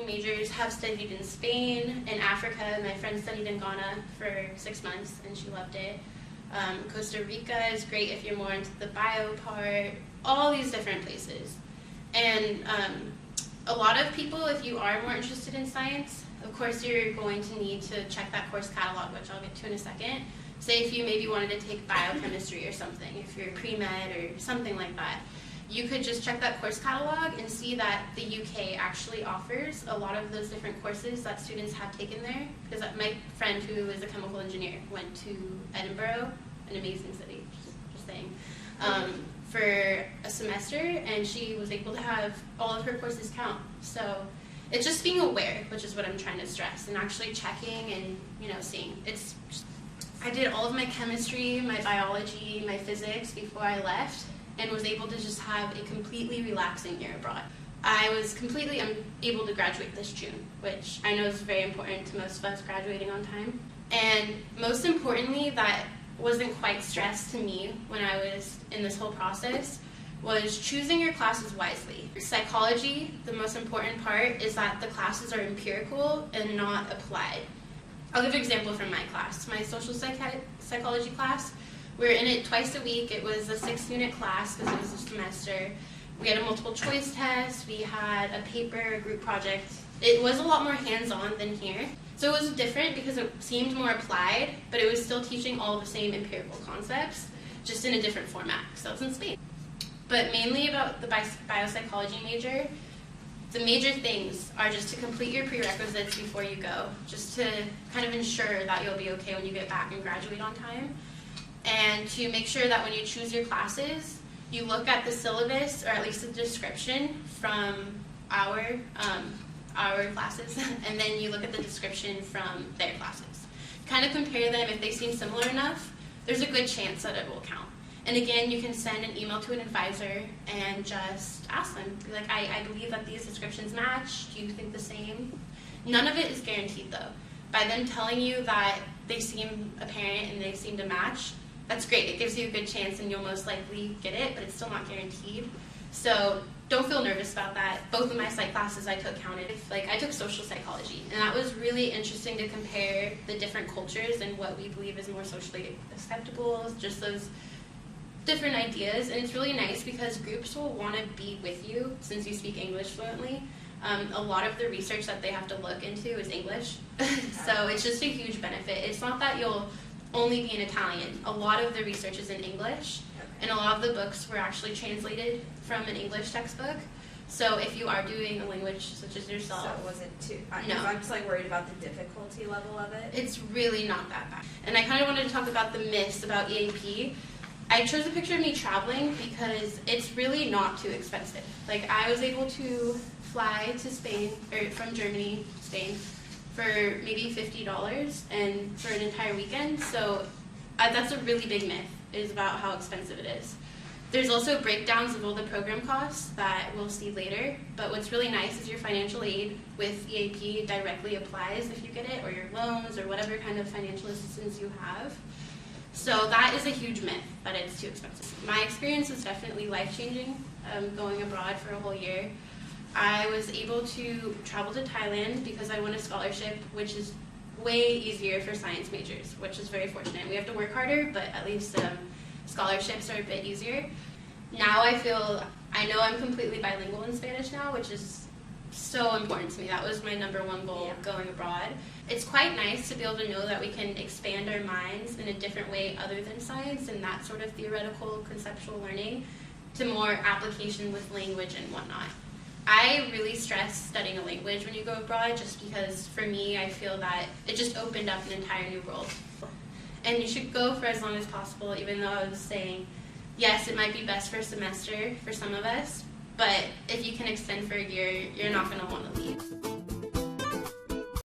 biopsychology majors have studied in Spain, in Africa. My friend studied in Ghana for 6 months and she loved it. Costa Rica is great if you're more into the bio part, all these different places. And a lot of people, if you are more interested in science, of course you're going to need to check that course catalog, which I'll get to in a second. Say if you maybe wanted to take biochemistry or something, if you're pre-med or something like that, you could just check that course catalog and see that the UK actually offers a lot of those different courses that students have taken there. Because my friend who is a chemical engineer went to Edinburgh, an amazing city, just saying, for a semester, and she was able to have all of her courses count. So it's just being aware, which is what I'm trying to stress, and actually checking and seeing. I did all of my chemistry, my biology, my physics before I left, and was able to just have a completely relaxing year abroad. I was completely able to graduate this June, which I know is very important to most of us, graduating on time. And most importantly, that wasn't quite stressed to me when I was in this whole process, was choosing your classes wisely. Psychology, the most important part is that the classes are empirical and not applied. I'll give an example from my class. My social psychology class, we were in it twice a week. It was a 6-unit class because it was a semester. We had a multiple choice test, we had a paper, a group project. It was a lot more hands-on than here. So it was different because it seemed more applied, but it was still teaching all the same empirical concepts, just in a different format, because that was in Spain. But mainly about the biopsychology major, the major things are just to complete your prerequisites before you go, just to kind of ensure that you'll be okay when you get back and graduate on time. And to make sure that when you choose your classes, you look at the syllabus, or at least the description from our classes, and then you look at the description from their classes. Kind of compare them. If they seem similar enough, there's a good chance that it will count. And again, you can send an email to an advisor and just ask them, be like, I believe that these descriptions match, do you think the same? None of it is guaranteed though. By them telling you that they seem apparent and they seem to match, that's great. It gives you a good chance and you'll most likely get it, but it's still not guaranteed. So don't feel nervous about that. Both of my psych classes I took counted. I took social psychology, and that was really interesting to compare the different cultures and what we believe is more socially acceptable, just those different ideas. And it's really nice because groups will want to be with you since you speak English fluently. A lot of the research that they have to look into is English, so it's just a huge benefit. It's not that you'll only be in Italian. A lot of the research is in English, and a lot of the books were actually translated from an English textbook. So if you are doing a language such as yourself... So it wasn't too... No. I'm just worried about the difficulty level of it. It's really not that bad. And I kind of wanted to talk about the myths about EAP. I chose a picture of me traveling because it's really not too expensive. I was able to fly to Spain, or from Germany, Spain, for maybe $50 and for an entire weekend. So that's a really big myth, is about how expensive it is. There's also breakdowns of all the program costs that we'll see later, but what's really nice is your financial aid with EAP directly applies if you get it, or your loans, or whatever kind of financial assistance you have. So that is a huge myth, that it's too expensive. My experience was definitely life-changing, going abroad for a whole year. I was able to travel to Thailand because I won a scholarship, which is way easier for science majors, which is very fortunate. We have to work harder, but at least scholarships are a bit easier. Now I know I'm completely bilingual in Spanish now, which is so important to me. That was my #1 goal going abroad. It's quite nice to be able to know that we can expand our minds in a different way other than science and that sort of theoretical, conceptual learning to more application with language and whatnot. I really stress studying a language when you go abroad, just because for me I feel that it just opened up an entire new world. And you should go for as long as possible, even though I was saying, yes, it might be best for a semester for some of us, but if you can extend for a year, you're not going to want to leave.